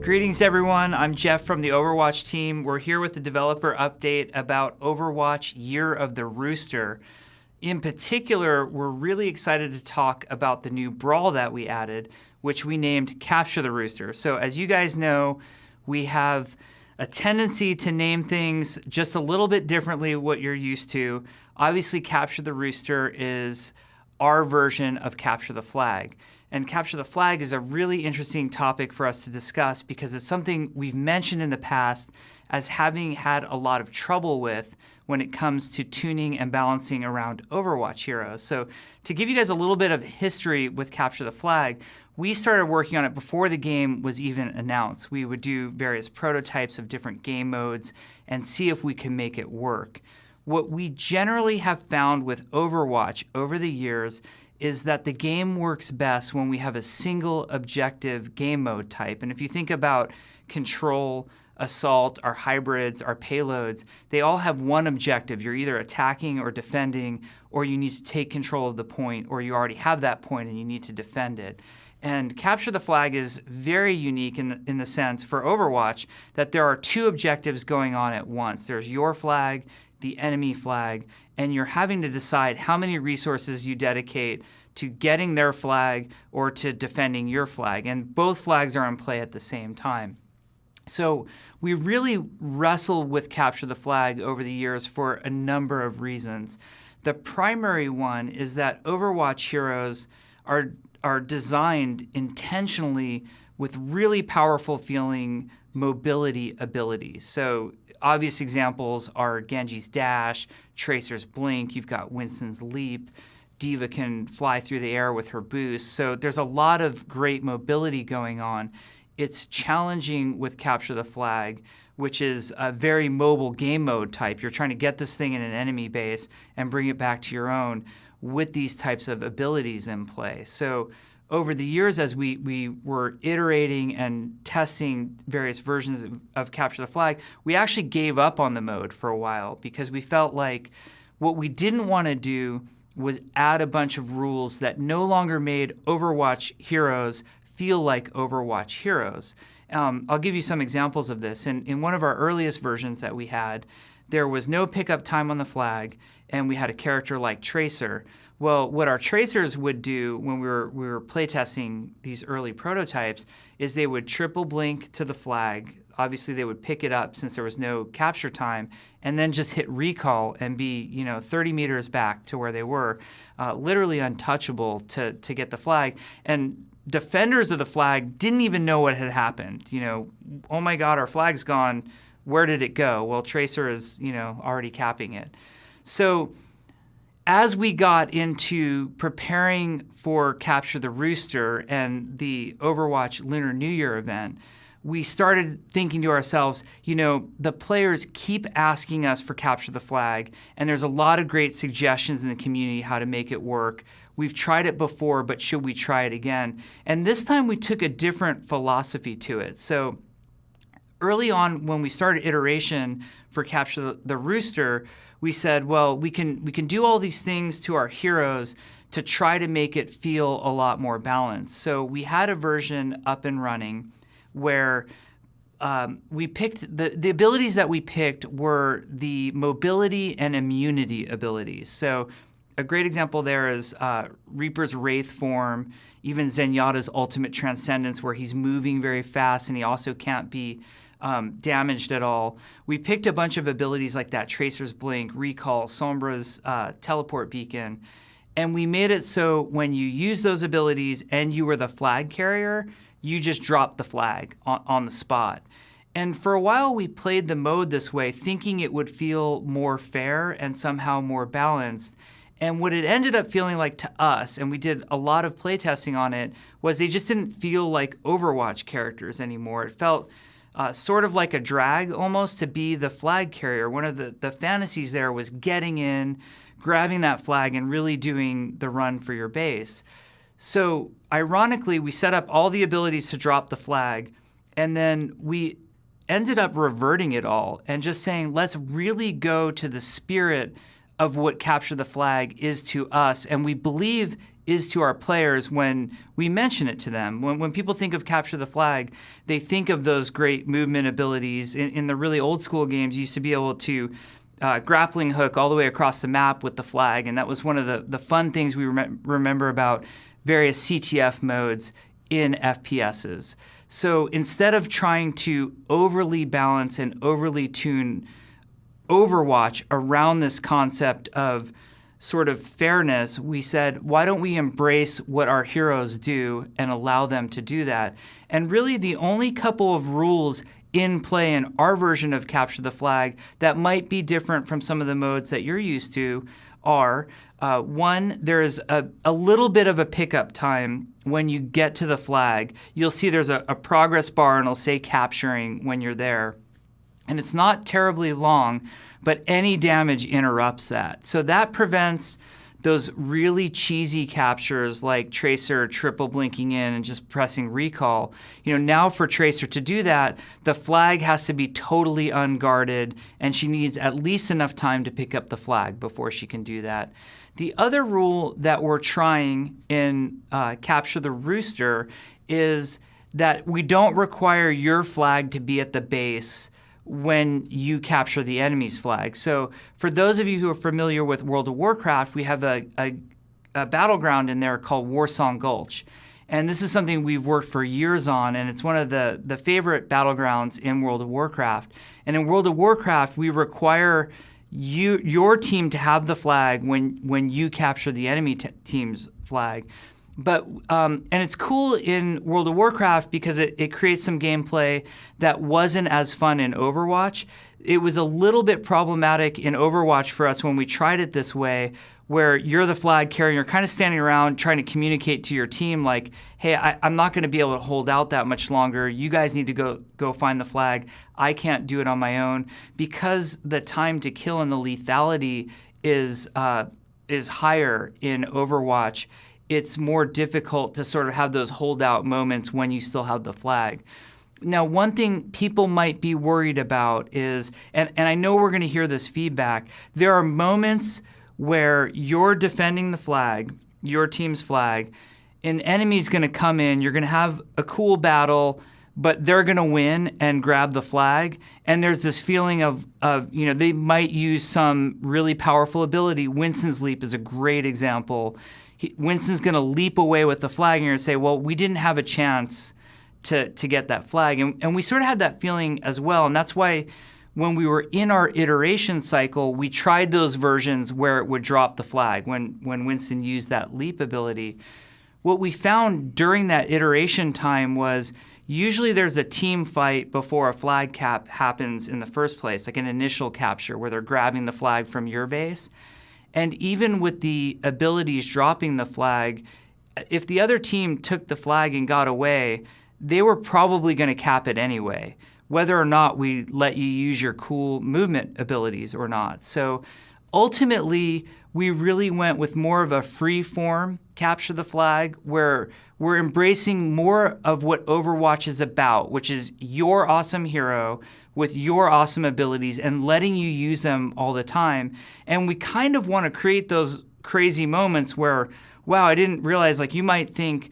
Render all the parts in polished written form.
Greetings, everyone. I'm Jeff from the Overwatch team. We're here with the developer update about Overwatch Year of the Rooster. In particular, we're really excited to talk about the new brawl that we added, which we named Capture the Rooster. So as you guys know, we have a tendency to name things just a little bit differently what you're used to. Obviously, Capture the Rooster is our version of Capture the Flag. And Capture the Flag is a really interesting topic for us to discuss because it's something we've mentioned in the past as having had a lot of trouble with when it comes to tuning and balancing around Overwatch heroes. So to give you guys a little bit of history with Capture the Flag, we started working on it before the game was even announced. We would do various prototypes of different game modes and see if we can make it work. What we generally have found with Overwatch over the years is that the game works best when we have a single objective game mode type. And if you think about Control, Assault, our hybrids, our payloads, they all have one objective. You're either attacking or defending, or you need to take control of the point, or you already have that point and you need to defend it. And Capture the Flag is very unique in the sense for Overwatch that there are two objectives going on at once. There's your flag, the enemy flag, and you're having to decide how many resources you dedicate to getting their flag or to defending your flag. And both flags are in play at the same time. So we really wrestled with Capture the Flag over the years for a number of reasons. The primary one is that Overwatch heroes are designed intentionally with really powerful feeling mobility abilities. So obvious examples are Genji's dash, Tracer's blink, you've got Winston's leap, D.Va can fly through the air with her boost. So there's a lot of great mobility going on. It's challenging with Capture the Flag, which is a very mobile game mode type. You're trying to get this thing in an enemy base and bring it back to your own with these types of abilities in play. So over the years, as we were iterating and testing various versions of Capture the Flag, we actually gave up on the mode for a while because we felt like what we didn't want to do was add a bunch of rules that no longer made Overwatch heroes feel like Overwatch heroes. I'll give you some examples of this. In one of our earliest versions that we had, there was no pickup time on the flag, and we had a character like Tracer. Well, what our tracers would do when we were playtesting these early prototypes is they would triple blink to the flag. Obviously, they would pick it up since there was no capture time, and then just hit recall and be 30 meters back to where they were, literally untouchable to get the flag. And defenders of the flag didn't even know what had happened. Oh my God, our flag's gone. Where did it go? Well, Tracer is already capping it. So as we got into preparing for Capture the Rooster and the Overwatch Lunar New Year event, we started thinking to ourselves, the players keep asking us for Capture the Flag, and there's a lot of great suggestions in the community how to make it work. We've tried it before, but should we try it again? And this time we took a different philosophy to it. So early on when we started iteration for Capture the Rooster, we said, well, we can do all these things to our heroes to try to make it feel a lot more balanced. So we had a version up and running where we picked the abilities that we picked were the mobility and immunity abilities. So a great example there is Reaper's Wraith form, even Zenyatta's Ultimate Transcendence, where he's moving very fast and he also can't be damaged at all. We picked a bunch of abilities like that, Tracer's Blink, Recall, Sombra's Teleport Beacon, and we made it so when you use those abilities and you were the flag carrier, you just dropped the flag on the spot. And for a while we played the mode this way, thinking it would feel more fair and somehow more balanced. And what it ended up feeling like to us, and we did a lot of playtesting on it, was they just didn't feel like Overwatch characters anymore. It felt sort of like a drag almost to be the flag carrier. One of the fantasies there was getting in, grabbing that flag, and really doing the run for your base. So ironically, we set up all the abilities to drop the flag, and then we ended up reverting it all and just saying, let's really go to the spirit of what capture the flag is to us, and we believe is to our players when we mention it to them. When people think of capture the flag, they think of those great movement abilities. In the really old school games, you used to be able to grappling hook all the way across the map with the flag, and that was one of the fun things we remember about various CTF modes in FPSs. So instead of trying to overly balance and overly tune Overwatch around this concept of sort of fairness, we said, why don't we embrace what our heroes do and allow them to do that? And really the only couple of rules in play in our version of Capture the Flag that might be different from some of the modes that you're used to are, one, there's a little bit of a pickup time when you get to the flag. You'll see there's a progress bar and it'll say capturing when you're there. And it's not terribly long, but any damage interrupts that. So that prevents those really cheesy captures like Tracer triple blinking in and just pressing recall. Now for Tracer to do that, the flag has to be totally unguarded, and she needs at least enough time to pick up the flag before she can do that. The other rule that we're trying in Capture the Rooster is that we don't require your flag to be at the base when you capture the enemy's flag. So for those of you who are familiar with World of Warcraft, we have a battleground in there called Warsong Gulch. And this is something we've worked for years on, and it's one of the favorite battlegrounds in World of Warcraft. And in World of Warcraft, we require your team to have the flag when you capture the enemy team's flag. But and it's cool in World of Warcraft because it creates some gameplay that wasn't as fun in Overwatch. It was a little bit problematic in Overwatch for us when we tried it this way, where you're the flag carrier, you're kind of standing around trying to communicate to your team like, hey, I'm not going to be able to hold out that much longer. You guys need to go find the flag. I can't do it on my own. Because the time to kill and the lethality is higher in Overwatch, it's more difficult to sort of have those holdout moments when you still have the flag. Now, one thing people might be worried about is, and I know we're going to hear this feedback, there are moments where you're defending the flag, your team's flag, an enemy's going to come in, you're going to have a cool battle, but they're going to win and grab the flag. And there's this feeling of they might use some really powerful ability. Winston's Leap is a great example. Winston's going to leap away with the flag, and you're going to say, well, we didn't have a chance to get that flag. And we sort of had that feeling as well. And that's why when we were in our iteration cycle, we tried those versions where it would drop the flag when Winston used that leap ability. What we found during that iteration time was usually there's a team fight before a flag cap happens in the first place, like an initial capture where they're grabbing the flag from your base. And even with the abilities dropping the flag, if the other team took the flag and got away, they were probably going to cap it anyway, whether or not we let you use your cool movement abilities or not. So ultimately, we really went with more of a free form capture the flag, where we're embracing more of what Overwatch is about, which is your awesome hero with your awesome abilities and letting you use them all the time. And we kind of want to create those crazy moments where, wow, I didn't realize, like, you might think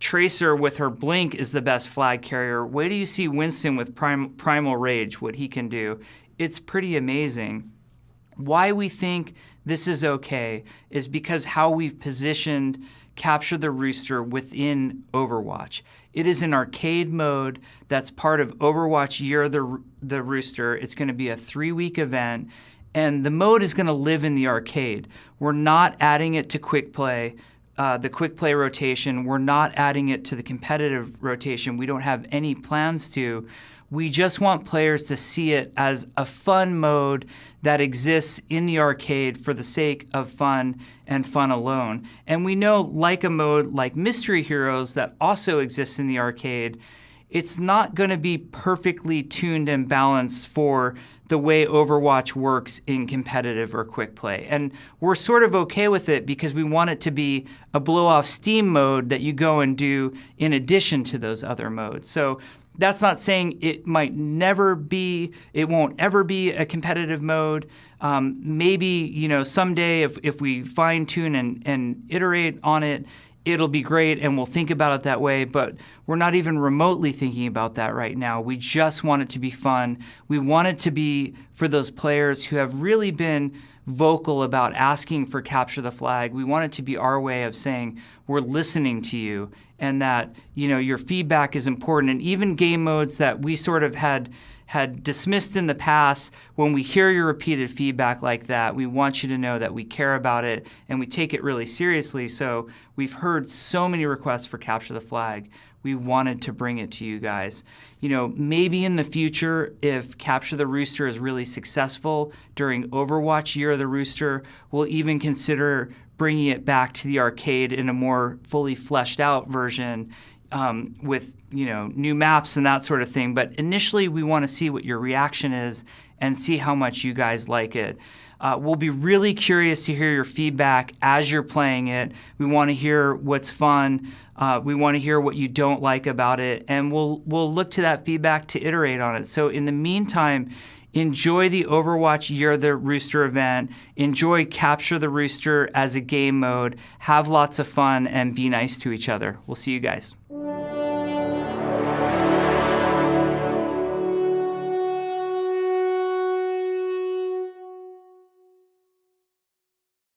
Tracer with her blink is the best flag carrier. Wait till you see Winston with Primal Rage, what he can do. It's pretty amazing. Why we think this is okay is because how we've positioned Capture the Rooster within Overwatch. It is an arcade mode that's part of Overwatch Year of the Rooster. It's going to be a 3-week event, and the mode is going to live in the arcade. We're not adding it to quick play, the quick play rotation. We're not adding it to the competitive rotation. We don't have any plans to. We just want players to see it as a fun mode that exists in the arcade for the sake of fun and fun alone. And we know, like a mode like Mystery Heroes that also exists in the arcade, it's not going to be perfectly tuned and balanced for the way Overwatch works in competitive or quick play. And we're sort of okay with it because we want it to be a blow-off steam mode that you go and do in addition to those other modes. So That's not saying it won't ever be a competitive mode. Maybe, someday if we fine tune and iterate on it, it'll be great and we'll think about it that way, but we're not even remotely thinking about that right now. We just want it to be fun. We want it to be for those players who have really been vocal about asking for capture the flag. We want it to be our way of saying we're listening to you and that your feedback is important. And even game modes that we sort of had dismissed in the past, when we hear your repeated feedback like that, we want you to know that we care about it and we take it really seriously. So we've heard so many requests for capture the flag. We wanted to bring it to you guys. Maybe in the future, if Capture the Rooster is really successful during Overwatch Year of the Rooster, we'll even consider bringing it back to the arcade in a more fully fleshed out version with new maps and that sort of thing. But initially, we want to see what your reaction is and see how much you guys like it. We'll be really curious to hear your feedback as you're playing it. We want to hear what's fun. We want to hear what you don't like about it, and we'll look to that feedback to iterate on it. So in the meantime, enjoy the Overwatch Year of the Rooster event. Enjoy Capture the Rooster as a game mode. Have lots of fun and be nice to each other. We'll see you guys.